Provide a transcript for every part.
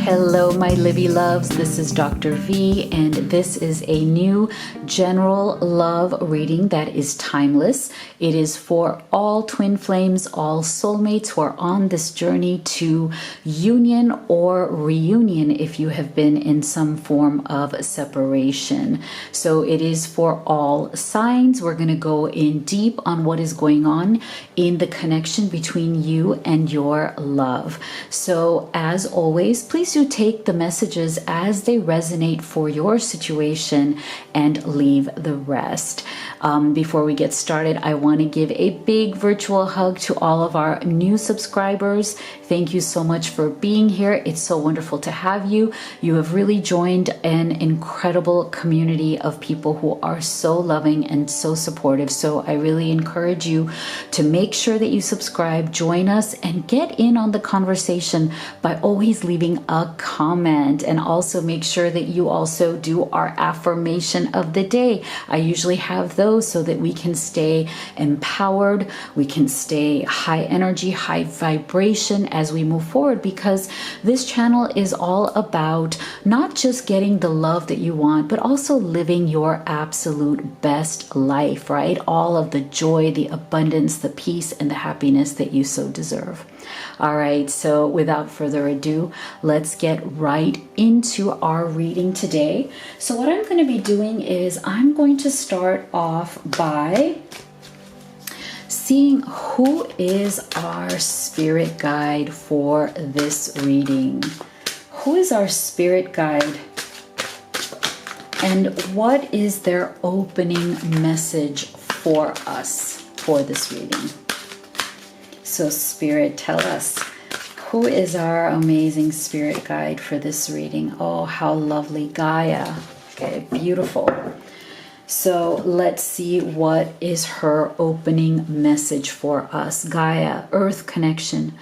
Hello, my Livy loves. This is Dr. V, and this is a new general love reading that is timeless. It is for all twin flames, all soulmates who are on this journey to union or reunion if you have been in some form of separation. So it is for all signs. We're going to go in deep on what is going on in the connection between you and your love. So as always, please do take the messages as they resonate for your situation and leave the rest. Before we get started, I want to give a big virtual hug to all of our new subscribers. Thank you so much for being here. It's so wonderful to have you. You have really joined an incredible community of people who are so loving and so supportive. So I really encourage you to make sure that you subscribe, join us, and get in on the conversation by always leaving a comment. And also make sure that you also do our affirmation of the day. I usually have those so that we can stay empowered, we can stay high energy, high vibration as we move forward, because this channel is all about not just getting the love that you want, but also living your absolute best life, right? All of the joy, the abundance, the peace, and the happiness that you so deserve. All right, so without further ado, let's get right into our reading today. So what I'm going to be doing is I'm going to start off by seeing who is our spirit guide for this reading. Who is our spirit guide? And what is their opening message for us for this reading? So Spirit, tell us, who is our amazing spirit guide for this reading? Oh, how lovely. Gaia. Okay, beautiful. So let's see what is her opening message for us. Gaia, Earth connection.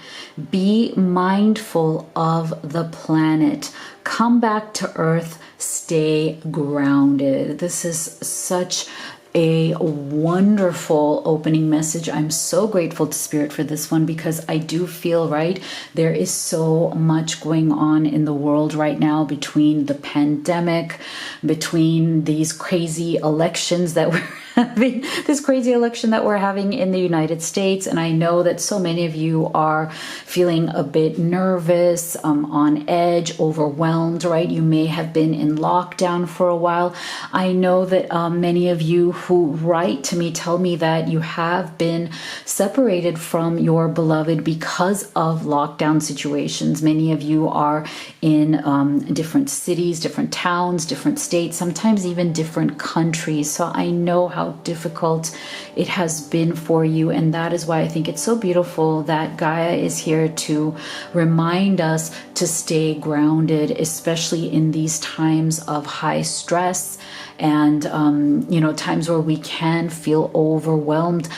Be mindful of the planet. Come back to Earth. Stay grounded. This is such a wonderful opening message. I'm so grateful to Spirit for this one, because I do feel, right, there is so much going on in the world right now, between the pandemic, between these crazy elections that we're having, this crazy election that we're having in the United States. And I know that so many of you are feeling a bit nervous, on edge, overwhelmed, right? You may have been in lockdown for a while. I know that many of you who write to me tell me that you have been separated from your beloved because of lockdown situations. Many of you are in different cities, different towns, different states, sometimes even different countries. So I know how difficult it has been for you, and that is why I think it's so beautiful that Gaia is here to remind us to stay grounded, especially in these times of high stress and times where we can feel overwhelmed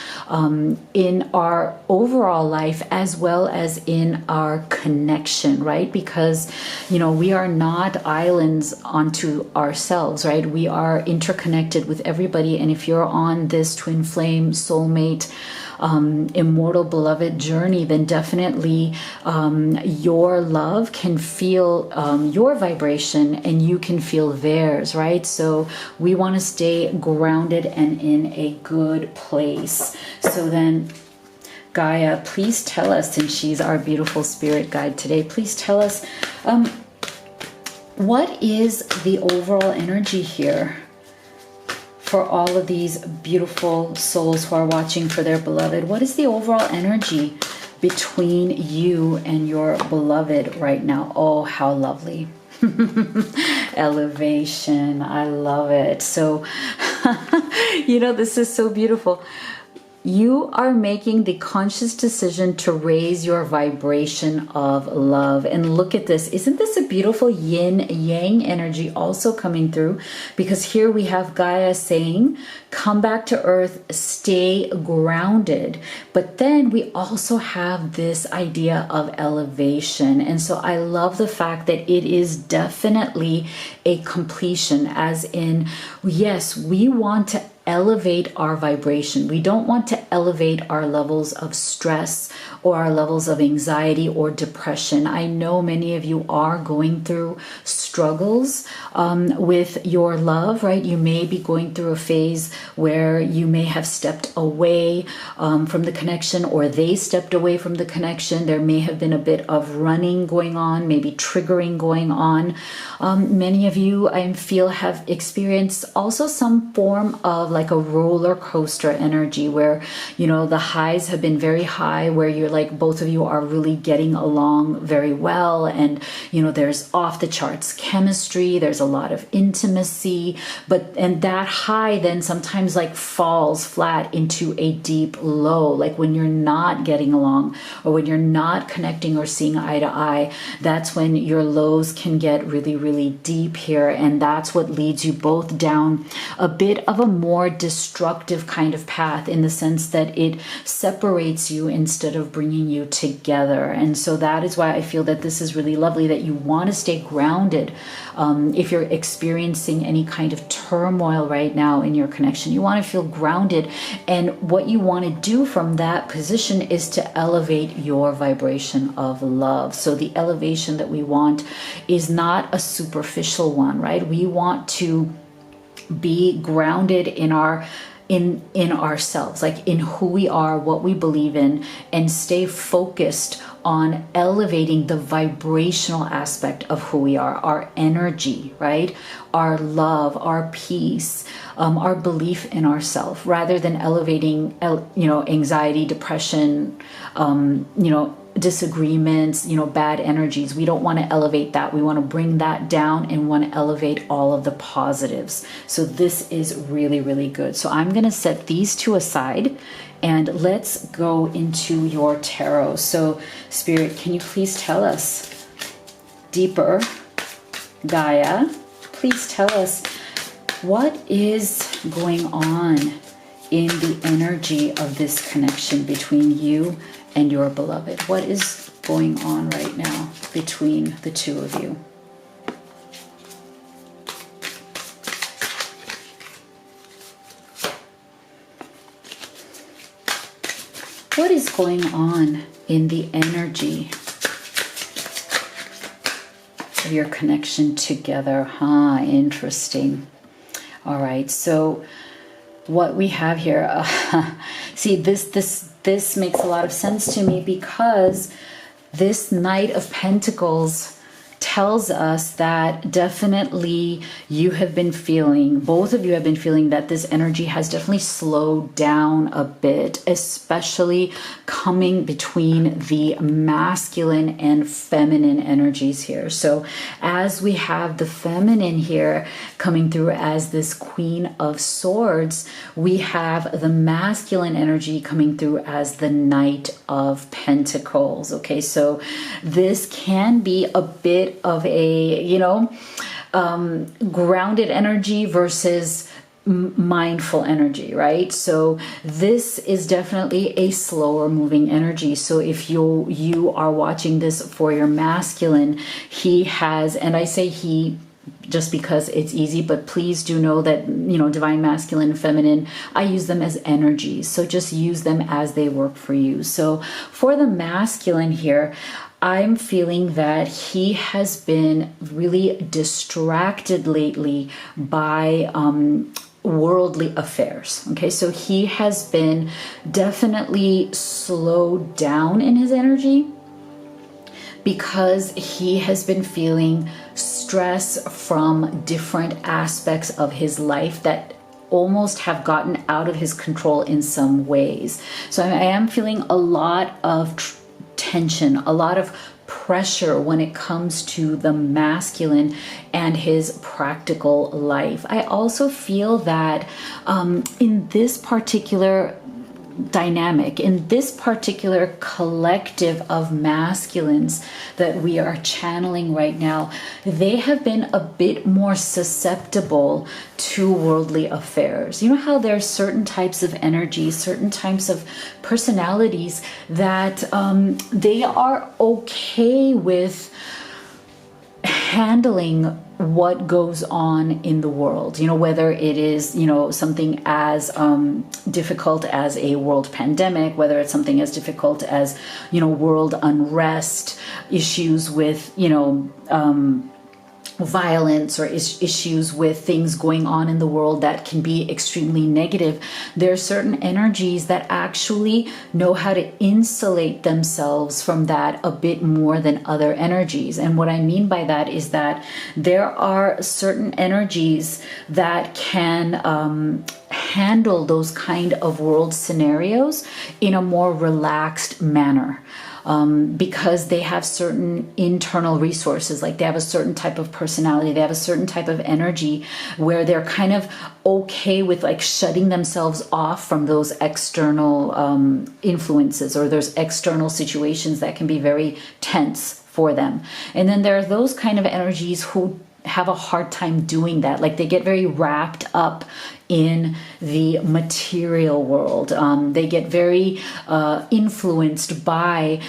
in our overall life, as well as in our connection, right? Because we are not islands onto ourselves, right? We are interconnected with everybody. And if you're on this twin flame soulmate immortal beloved journey, then definitely your love can feel your vibration, and you can feel theirs, right? So we want to stay grounded and in a good place. So then, Gaia, please tell us, since she's our beautiful spirit guide today, please tell us what is the overall energy here for all of these beautiful souls who are watching for their beloved. What is the overall energy between you and your beloved right now? Oh, how lovely. Elevation. I love it. So, this is so beautiful. You are making the conscious decision to raise your vibration of love. And look at this. Isn't this a beautiful yin-yang energy also coming through? Because here we have Gaia saying, come back to Earth, stay grounded. But then we also have this idea of elevation. And so I love the fact that it is definitely a completion, as in, yes, we want to elevate our vibration. We don't want to elevate our levels of stress or our levels of anxiety or depression. I know many of you are going through struggles with your love, right? You may be going through a phase where you may have stepped away from the connection, or they stepped away from the connection. There may have been a bit of running going on, maybe triggering going on. Many of you, I feel, have experienced also some form of like a roller coaster energy where, you know, the highs have been very high, where you're like, both of you are really getting along very well. And, you know, there's off the charts chemistry, there's a lot of intimacy, and that high then sometimes like falls flat into a deep low, like when you're not getting along or when you're not connecting or seeing eye to eye. That's when your lows can get really, really deep here, and that's what leads you both down a bit of a more destructive kind of path, in the sense that it separates you instead of bringing you together. And so that is why I feel that this is really lovely, that you want to stay grounded. If you're experiencing any kind of turmoil right now in your connection, you want to feel grounded, and what you want to do from that position is to elevate your vibration of love. So the elevation that we want is not a superficial one, right? We want to be grounded in ourselves, like in who we are, what we believe in, and stay focused on elevating the vibrational aspect of who we are, our energy, right? Our love, our peace, our belief in ourselves, rather than elevating, anxiety, depression, disagreements, bad energies. We don't want to elevate that. We want to bring that down and want to elevate all of the positives. So this is really, really good. So I'm going to set these two aside and let's go into your tarot. So Spirit, can you please tell us deeper? Gaia, please tell us what is going on in the energy of this connection between you and your beloved. What is going on right now between the two of you? What is going on in the energy of your connection together? Interesting. All right, so what we have here, see, this makes a lot of sense to me, because this Knight of Pentacles tells us that definitely you have been feeling, both of you have been feeling, that this energy has definitely slowed down a bit, especially coming between the masculine and feminine energies here. So as we have the feminine here coming through as this Queen of Swords, we have the masculine energy coming through as the Knight of Pentacles. Okay, so this can be a bit of a, grounded energy versus mindful energy, right? So this is definitely a slower moving energy. So if you are watching this for your masculine, he has, and I say he just because it's easy, but please do know that, divine masculine and feminine, I use them as energies. So just use them as they work for you. So for the masculine here, I'm feeling that he has been really distracted lately by worldly affairs. Okay, so he has been definitely slowed down in his energy, because he has been feeling stress from different aspects of his life that almost have gotten out of his control in some ways. So I am feeling a lot of tension, a lot of pressure when it comes to the masculine and his practical life. I also feel that in this particular dynamic, in this particular collective of masculines that we are channeling right now, they have been a bit more susceptible to worldly affairs. You know how there are certain types of energy, certain types of personalities that they are okay with handling what goes on in the world, whether it is, something as difficult as a world pandemic, whether it's something as difficult as, world unrest, issues with, violence, or issues with things going on in the world that can be extremely negative. There are certain energies that actually know how to insulate themselves from that a bit more than other energies. And what I mean by that is that there are certain energies that can handle those kind of world scenarios in a more relaxed manner. Because they have certain internal resources, like they have a certain type of personality, they have a certain type of energy where they're kind of okay with like shutting themselves off from those external influences or those external situations that can be very tense for them. And then there are those kind of energies who have a hard time doing that. Like they get very wrapped up in the material world. They get very influenced by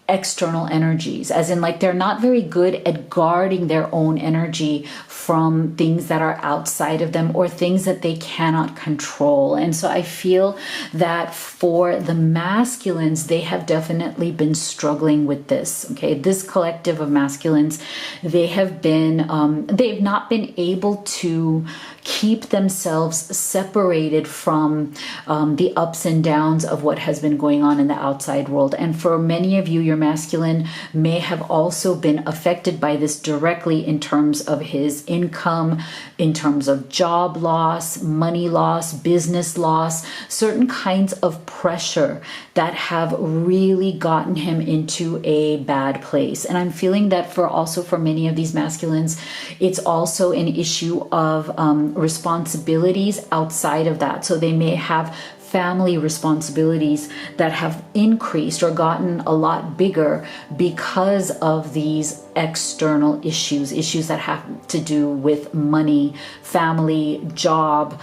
external energies, as in like they're not very good at guarding their own energy from things that are outside of them or things that they cannot control. And so I feel that for the masculines, they have definitely been struggling with this. Okay, this collective of masculines, they have been they've not been able to keep themselves separated from the ups and downs of what has been going on in the outside world. And for many of you, your masculine may have also been affected by this directly in terms of his income, in terms of job loss, money loss, business loss, certain kinds of pressure that have really gotten him into a bad place. And I'm feeling that for many of these masculines, it's also an issue of responsibilities outside of that. So they may have family responsibilities that have increased or gotten a lot bigger because of these external issues that have to do with money, family, job,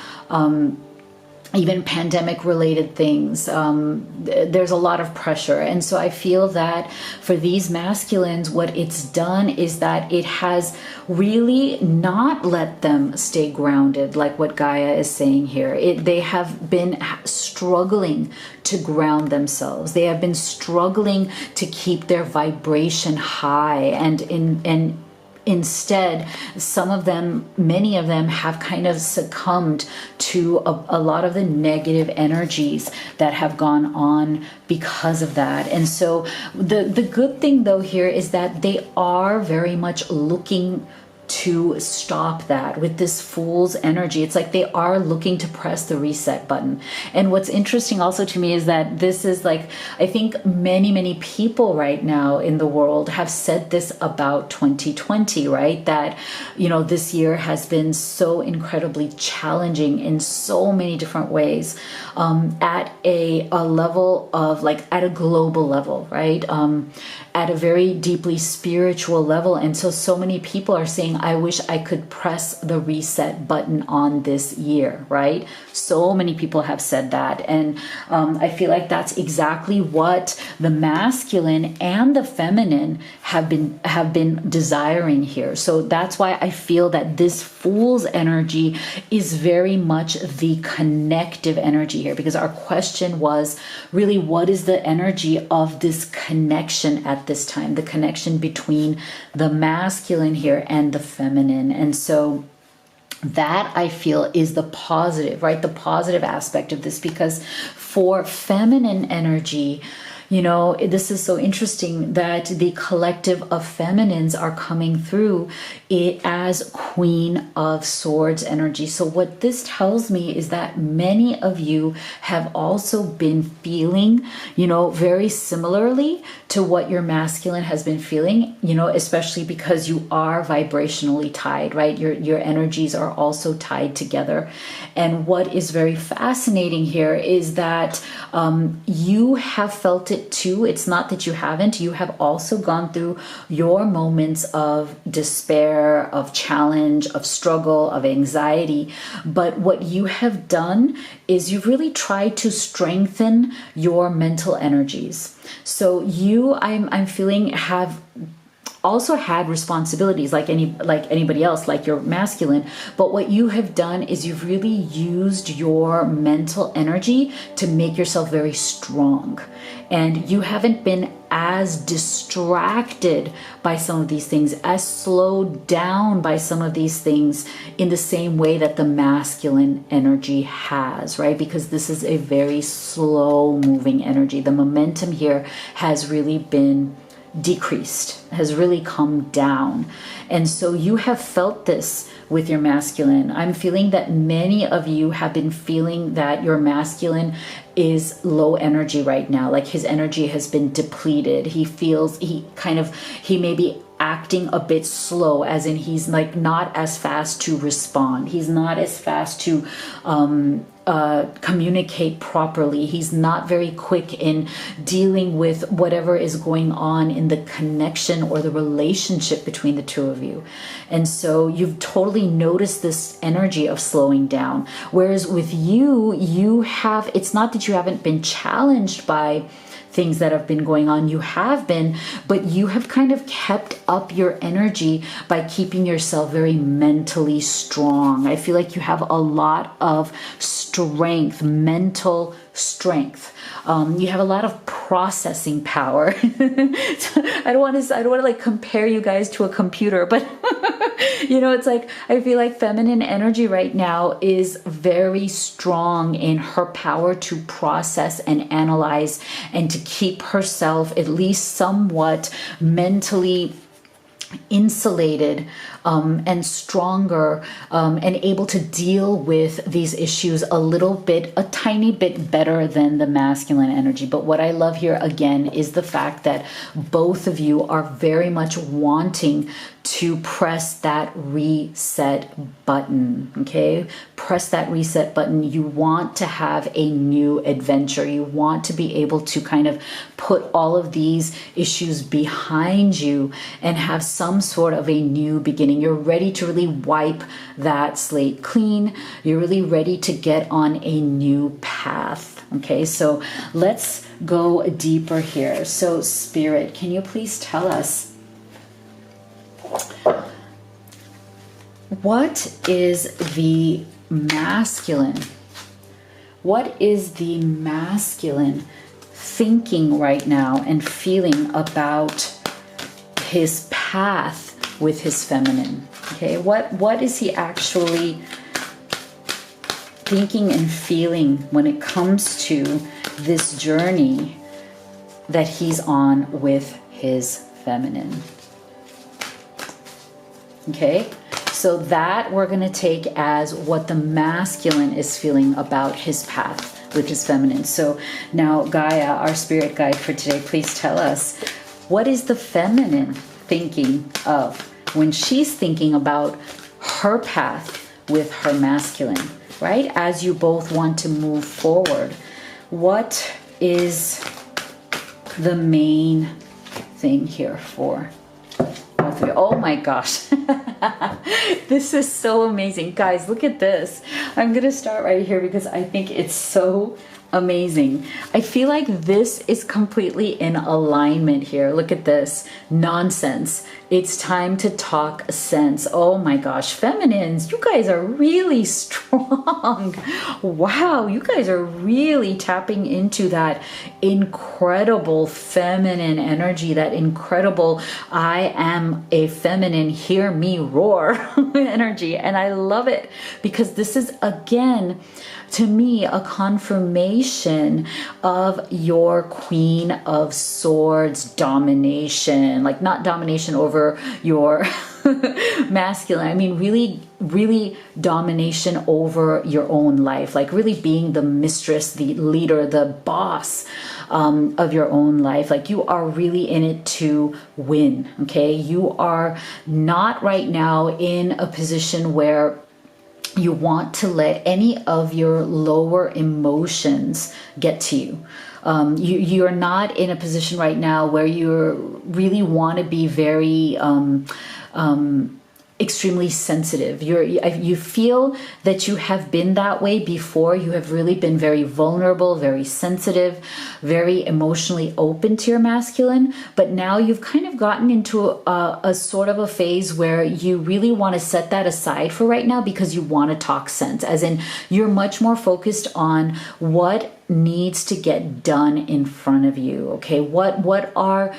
even pandemic related things. There's a lot of pressure. And so I feel that for these masculines, what it's done is that it has really not let them stay grounded, like what Gaia is saying here. They have been struggling to ground themselves. They have been struggling to keep their vibration high, and instead, some of them, many of them have kind of succumbed to a lot of the negative energies that have gone on because of that. And so the good thing though here is that they are very much looking to stop that with this Fool's energy. It's like they are looking to press the reset button. And what's interesting also to me is that this is like, I think many people right now in the world have said this about 2020, right? That, this year has been so incredibly challenging in so many different ways, at a level of like, at a global level, right? At a very deeply spiritual level. And so many people are saying, I wish I could press the reset button on this year, right? So many people have said that. And I feel like that's exactly what the masculine and the feminine have been desiring here. So that's why I feel that this Fool's energy is very much the connective energy here, because our question was really, what is the energy of this connection at this time, the connection between the masculine here and the feminine? And so that I feel is the positive, right? The positive aspect of this, because for feminine energy, this is so interesting that the collective of feminines are coming through it as Queen of Swords energy. So what this tells me is that many of you have also been feeling, very similarly to what your masculine has been feeling, especially because you are vibrationally tied, right? Your energies are also tied together. And what is very fascinating here is that you have felt it too. It's not that you haven't. You have also gone through your moments of despair, of challenge, of struggle, of anxiety. But what you have done is you've really tried to strengthen your mental energies. So you, I'm feeling, have also had responsibilities like anybody else, like your masculine. But what you have done is you've really used your mental energy to make yourself very strong. And you haven't been as distracted by some of these things, as slowed down by some of these things in the same way that the masculine energy has, right? Because this is a very slow moving energy. The momentum here has really been decreased, has really come down. And so you have felt this with your masculine. I'm feeling that many of you have been feeling that your masculine is low energy right now. Like his energy has been depleted. He feels he may be acting a bit slow, as in he's like not as fast to respond. He's not as fast to communicate properly. He's not very quick in dealing with whatever is going on in the connection or the relationship between the two of you. And so you've totally noticed this energy of slowing down. Whereas with you, it's not that you haven't been challenged by things that have been going on. You have been, but you have kind of kept up your energy by keeping yourself very mentally strong. I feel like you have a lot of strength, mental strength. You have a lot of processing power. I don't want to like compare you guys to a computer, but it's like, I feel like feminine energy right now is very strong in her power to process and analyze and to keep herself at least somewhat mentally insulated and stronger and able to deal with these issues a tiny bit better than the masculine energy. But what I love here again is the fact that both of you are very much wanting to press that reset button. Okay, press that reset button. You want to have a new adventure. You want to be able to kind of put all of these issues behind you and have some sort of a new beginning. You're ready to really wipe that slate clean. You're really ready to get on a new path. Okay, so let's go deeper here. So Spirit, can you please tell us, what is the masculine? What is the masculine thinking right now and feeling about his path with his feminine? Okay, what is he actually thinking and feeling when it comes to this journey that he's on with his feminine? Okay, so that we're going to take as what the masculine is feeling about his path with his feminine. So now Gaia, our spirit guide for today, please tell us, what is the feminine thinking of when she's thinking about her path with her masculine, right? As you both want to move forward, what is the main thing here for both of you? Oh my gosh. This is so amazing. Guys, look at this. I'm going to start right here because I think it's so amazing. I feel like this is completely in alignment here. Look at this. Nonsense. It's time to talk sense. Oh my gosh. Feminines, you guys are really strong. Wow. You guys are really tapping into that incredible feminine energy, that incredible I am a feminine, hear me roar energy. And I love it because this is, again, to me, a confirmation of your Queen of Swords domination. Like, not domination over your masculine. I mean, really domination over your own life. Like, really being the mistress, the leader, the boss of your own life. Like, you are really in it to win, okay? You are not right now in a position where you want to let any of your lower emotions get to you. You're not in a position right now where you really want to be very extremely sensitive. You feel that you have been that way before. You have really been very vulnerable, very sensitive, very emotionally open to your masculine. But now you've kind of gotten into a sort of a phase where you really want to set that aside for right now because you want to talk sense. As in, you're much more focused on what needs to get done in front of you. Okay, what are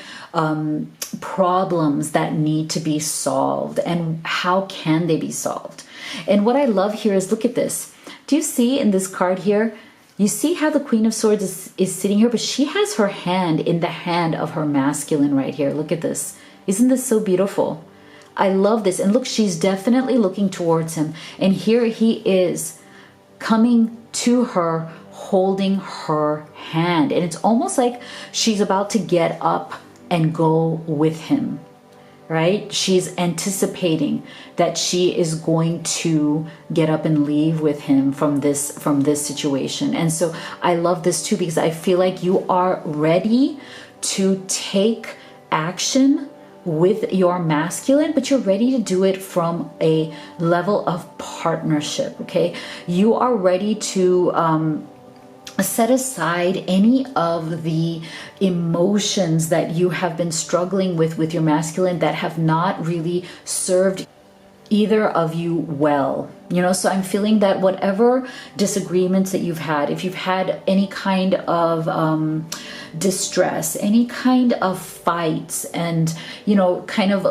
problems that need to be solved, and how can they be solved? And what I love here is, look at this. Do you see in this card here, you see how the Queen of Swords is sitting here, but she has her hand in the hand of her masculine right here. Look at this. Isn't this so beautiful? I love this. And look, she's definitely looking towards him, and here he is coming to her, holding her hand, and it's almost like she's about to get up and go with him, right? She's anticipating that she is going to get up and leave with him from this situation. And so I love this too, because I feel like you are ready to take action with your masculine, but you're ready to do it from a level of partnership. Okay, you are ready to set aside any of the emotions that you have been struggling with your masculine that have not really served either of you well. You know, so I'm feeling that whatever disagreements that you've had, if you've had any kind of distress, any kind of fights, and, you know, kind of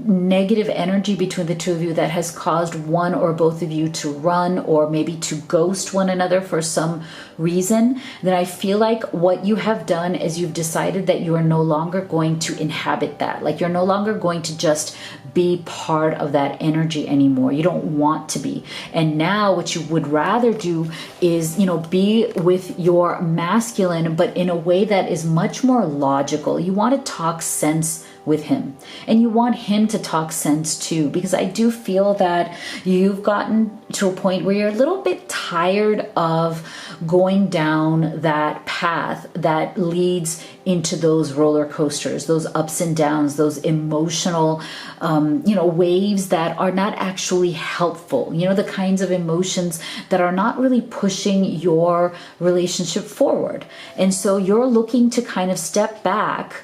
negative energy between the two of you that has caused one or both of you to run or maybe to ghost one another for some reason, then I feel like what you have done is you've decided that you are no longer going to inhabit that. Like, you're no longer going to just be part of that energy anymore. You don't want to be. And now what you would rather do is, you know, be with your masculine, but in a way that is much more logical. You want to talk sense with him, and you want him to talk sense too, because I do feel that you've gotten to a point where you're a little bit tired of going down that path that leads into those roller coasters, those ups and downs, those emotional waves that are not actually helpful, you know, the kinds of emotions that are not really pushing your relationship forward. And so you're looking to kind of step back,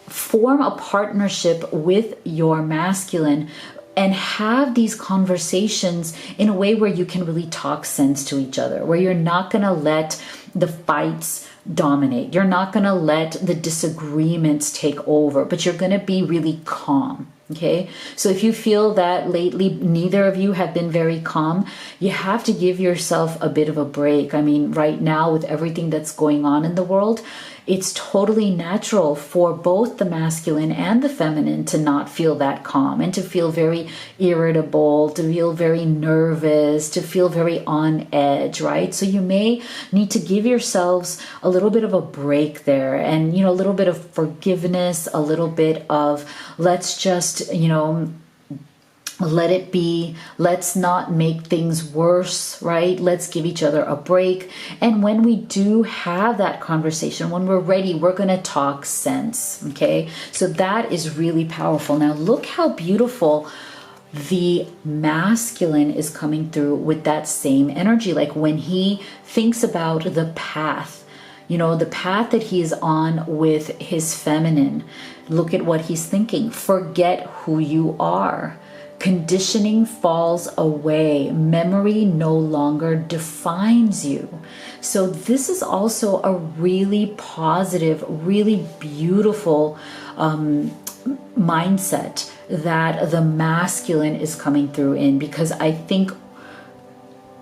form a partnership with your masculine, and have these conversations in a way where you can really talk sense to each other, where you're not going to let the fights dominate. You're not going to let the disagreements take over, but you're going to be really calm. Okay, so if you feel that lately neither of you have been very calm, you have to give yourself a bit of a break. I mean, right now with everything that's going on in the world, it's totally natural for both the masculine and the feminine to not feel that calm and to feel very irritable, to feel very nervous, to feel very on edge, right? So you may need to give yourselves a little bit of a break there, and, you know, a little bit of forgiveness, a little bit of let's just, you know, let it be. Let's not make things worse, right? Let's give each other a break. And when we do have that conversation, when we're ready, we're going to talk sense, okay? So that is really powerful. Now, look how beautiful the masculine is coming through with that same energy. Like when he thinks about the path, you know, the path that he is on with his feminine, look at what he's thinking. Forget who you are. Conditioning falls away. Memory no longer defines you. So this is also a really positive, really beautiful mindset that the masculine is coming through in, because I think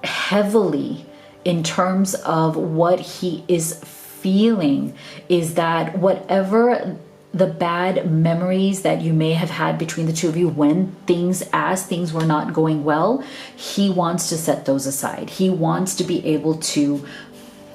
heavily in terms of what he is feeling is that whatever the bad memories that you may have had between the two of you as things were not going well, he wants to set those aside. He wants to be able to,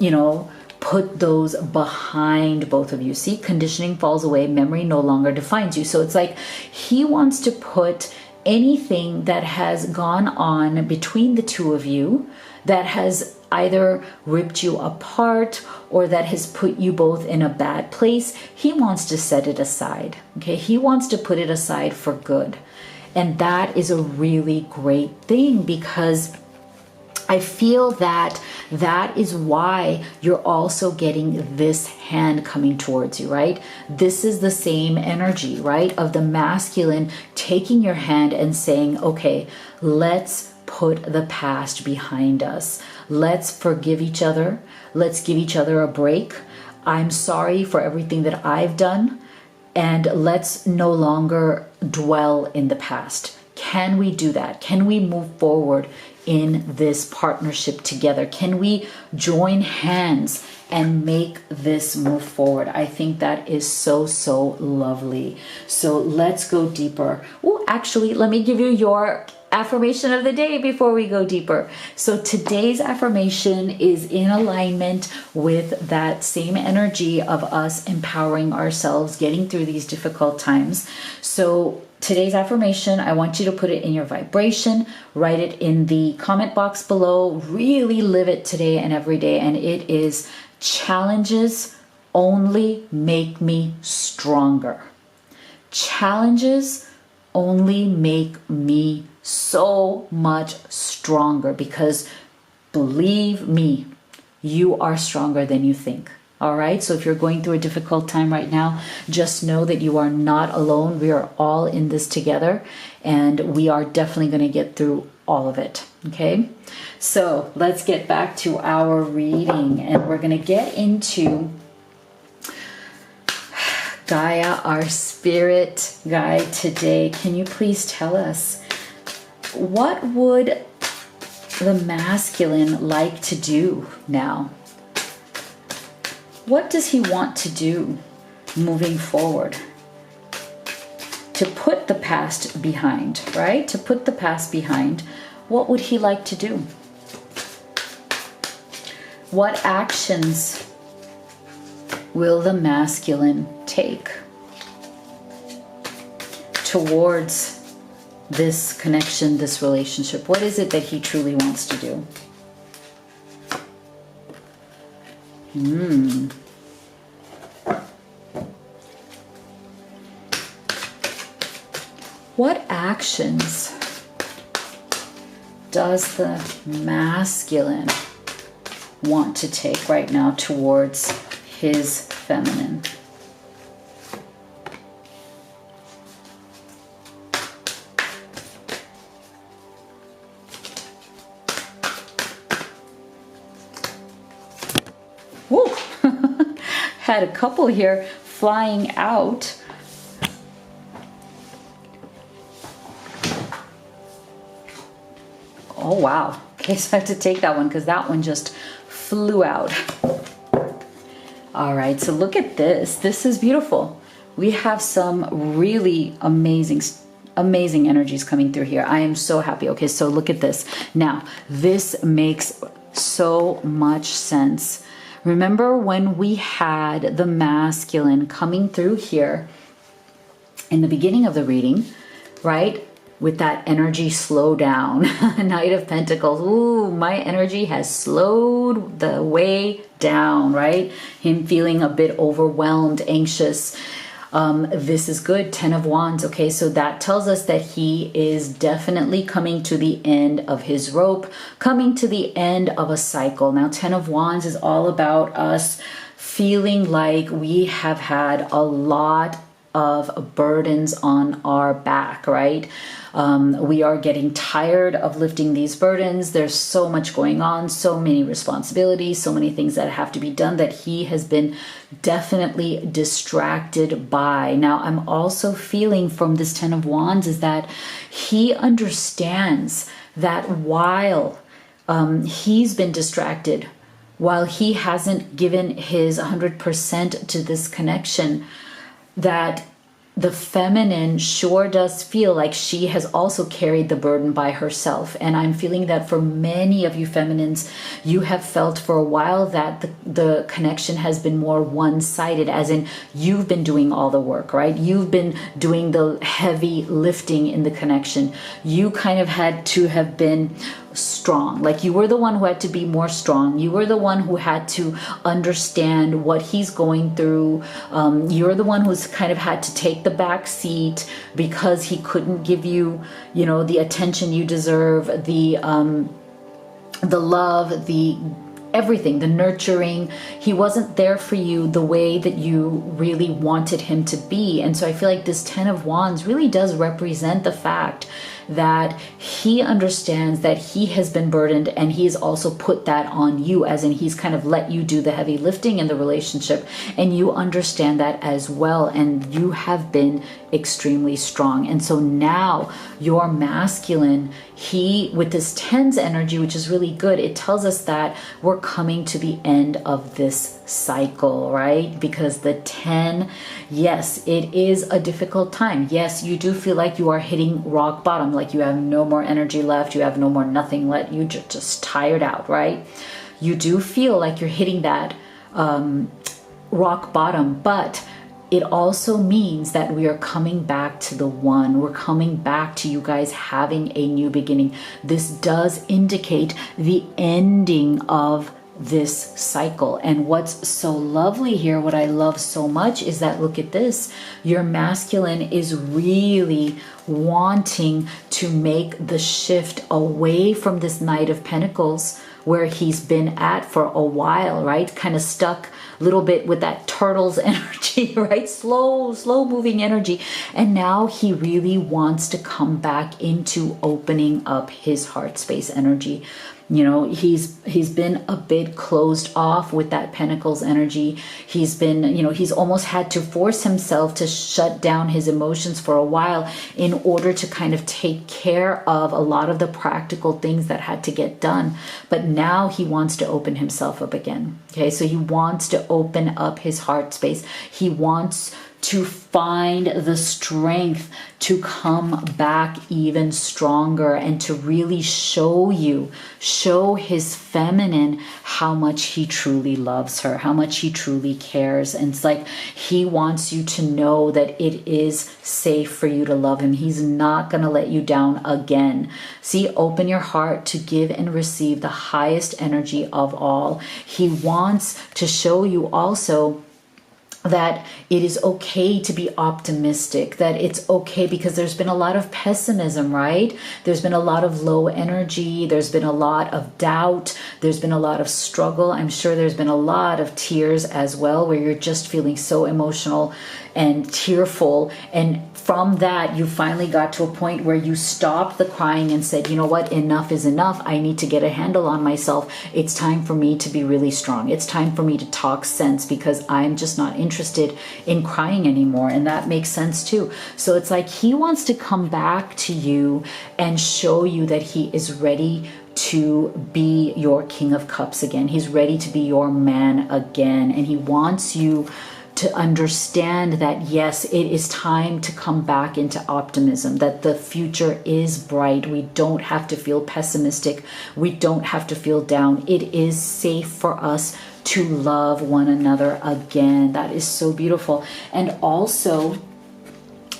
you know, put those behind both of you. See, conditioning falls away, memory no longer defines you. So it's like he wants to put anything that has gone on between the two of you that has either ripped you apart or that has put you both in a bad place. He wants to set it aside. Okay, he wants to put it aside for good. And that is a really great thing, because I feel that that is why you're also getting this hand coming towards you, right? This is the same energy, right? Of the masculine taking your hand and saying, okay, let's put the past behind us. Let's forgive each other. Let's give each other a break. I'm sorry for everything that I've done. And let's no longer dwell in the past. Can we do that? Can we move forward in this partnership together? Can we join hands and make this move forward? I think that is so, so lovely. So let's go deeper. Oh, actually, let me give you your affirmation of the day before we go deeper. So today's affirmation is in alignment with that same energy of us empowering ourselves, getting through these difficult times. So today's affirmation, I want you to put it in your vibration, write it in the comment box below, really live it today and every day. And it is: challenges only make me stronger. Challenges only make me so much stronger, because believe me, you are stronger than you think. All right. So if you're going through a difficult time right now, just know that you are not alone. We are all in this together, and we are definitely going to get through all of it. Okay. So let's get back to our reading, and we're going to get into Gaia, our spirit guide today. Can you please tell us, what would the masculine like to do now? What does he want to do moving forward? To put the past behind, right? To put the past behind. What would he like to do? What actions will the masculine take towards this connection, this relationship? What is it that he truly wants to do? What actions does the masculine want to take right now towards his feminine? Woo! Had a couple here flying out. Oh, wow. Okay, so I have to take that one because that one just flew out. All right, so look at this. This is beautiful. We have some really amazing energies coming through here. I am so happy. Okay, so look at this. Now, this makes so much sense. Remember when we had the masculine coming through here in the beginning of the reading, right? With that energy slow down. Knight of Pentacles. Ooh, my energy has slowed the way down, right? Him feeling a bit overwhelmed, anxious. This is good. 10 of Wands. Okay, so that tells us that he is definitely coming to the end of his rope, coming to the end of a cycle. Now, 10 of Wands is all about us feeling like we have had a lot of burdens on our back, right? We are getting tired of lifting these burdens. There's so much going on, so many responsibilities, so many things that have to be done that he has been definitely distracted by. Now, I'm also feeling from this 10 of Wands is that he understands that while he's been distracted, while he hasn't given his 100% to this connection, that the feminine sure does feel like she has also carried the burden by herself. And I'm feeling that for many of you feminines, you have felt for a while that the connection has been more one-sided, as in you've been doing all the work, right? You've been doing the heavy lifting in the connection. You kind of had to have been strong. Like you were the one who had to be more strong. You were the one who had to understand what he's going through. You're the one who's kind of had to take the back seat because he couldn't give you, you know, the attention you deserve, the love, the everything, the nurturing. He wasn't there for you the way that you really wanted him to be. And so I feel like this 10 of Wands really does represent the fact that he understands that he has been burdened, and he's also put that on you, as in he's kind of let you do the heavy lifting in the relationship, and you understand that as well, and you have been extremely strong. And so now your masculine, he, with this 10's energy, which is really good, it tells us that we're coming to the end of this cycle, right? Because the 10, yes, it is a difficult time. Yes, you do feel like you are hitting rock bottom, like you have no more energy left, you have no more nothing left, you just tired out, right? You do feel like you're hitting that rock bottom, but it also means that we are coming back to the one. We're coming back to you guys having a new beginning. This does indicate the ending of this cycle. And what's so lovely here, what I love so much, is that, look at this, your masculine is really wanting to make the shift away from this Knight of Pentacles, where he's been at for a while, right? Kind of stuck a little bit with that turtle's energy, right? Slow moving energy. And now he really wants to come back into opening up his heart space energy. You know, he's been a bit closed off with that Pentacles energy. He's been, you know, he's almost had to force himself to shut down his emotions for a while in order to kind of take care of a lot of the practical things that had to get done. But now he wants to open himself up again. Okay, so he wants to open up his heart space. He wants to find the strength to come back even stronger, and to really show his feminine how much he truly loves her, how much he truly cares. And it's like he wants you to know that it is safe for you to love him. He's not going to let you down again. See, open your heart to give and receive the highest energy of all. He wants to show you also that it is okay to be optimistic, that it's okay, because there's been a lot of pessimism, right? There's been a lot of low energy. There's been a lot of doubt. There's been a lot of struggle. I'm sure there's been a lot of tears as well, where you're just feeling so emotional and tearful. And from that, you finally got to a point where you stopped the crying and said, you know what, enough is enough. I need to get a handle on myself. It's time for me to be really strong. It's time for me to talk sense, because I'm just not interested in crying anymore. And that makes sense too. So it's like he wants to come back to you and show you that he is ready to be your King of Cups again. He's ready to be your man again. And he wants you to understand that, yes, it is time to come back into optimism, that the future is bright. We don't have to feel pessimistic. We don't have to feel down. It is safe for us to love one another again. That is so beautiful. And also,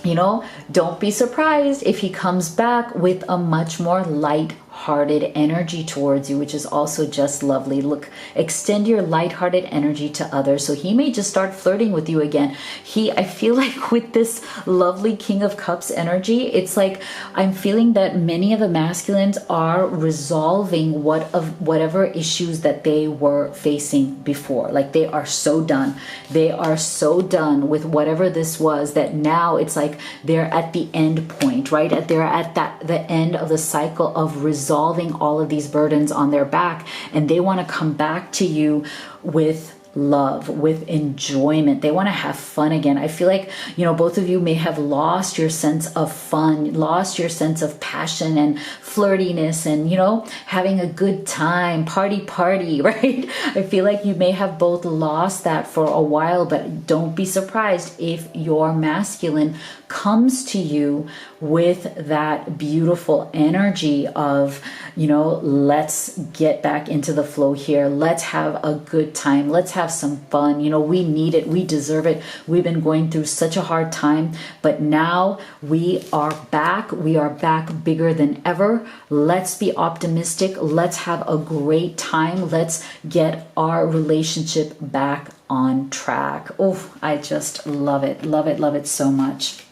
you know, don't be surprised if he comes back with a much more light-hearted energy towards you, which is also just lovely. Look, extend your light-hearted energy to others. So he may just start flirting with you again. I feel like with this lovely King of Cups energy, it's like I'm feeling that many of the masculines are resolving whatever issues that they were facing before. Like they are so done. They are so done with whatever this was, that now it's like they're at the end point, right? They're at the end of the cycle of resolving all of these burdens on their back, and they want to come back to you with love, with enjoyment. They want to have fun again. I feel like, you know, both of you may have lost your sense of fun, lost your sense of passion and flirtiness and, you know, having a good time, party, right? I feel like you may have both lost that for a while, but don't be surprised if your masculine comes to you with that beautiful energy of, you know, let's get back into the flow here. Let's have a good time. Let's have have some fun. You know, we need it. We deserve it. We've been going through such a hard time, but now we are back. We are back bigger than ever. Let's be optimistic. Let's have a great time. Let's get our relationship back on track. Oh, I just love it. Love it. Love it so much.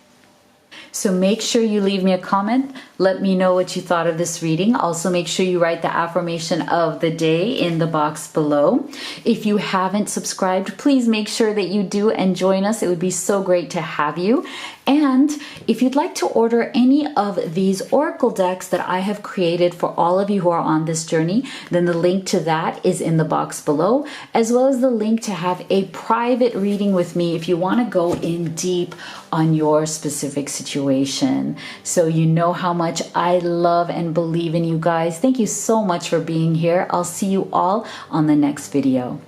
So make sure you leave me a comment. Let me know what you thought of this reading. Also, make sure you write the affirmation of the day in the box below. If you haven't subscribed, please make sure that you do and join us. It would be so great to have you. And if you'd like to order any of these oracle decks that I have created for all of you who are on this journey, then the link to that is in the box below, as well as the link to have a private reading with me if you want to go in deep on your specific situation. So you know how much I love and believe in you guys. Thank you so much for being here. I'll see you all on the next video.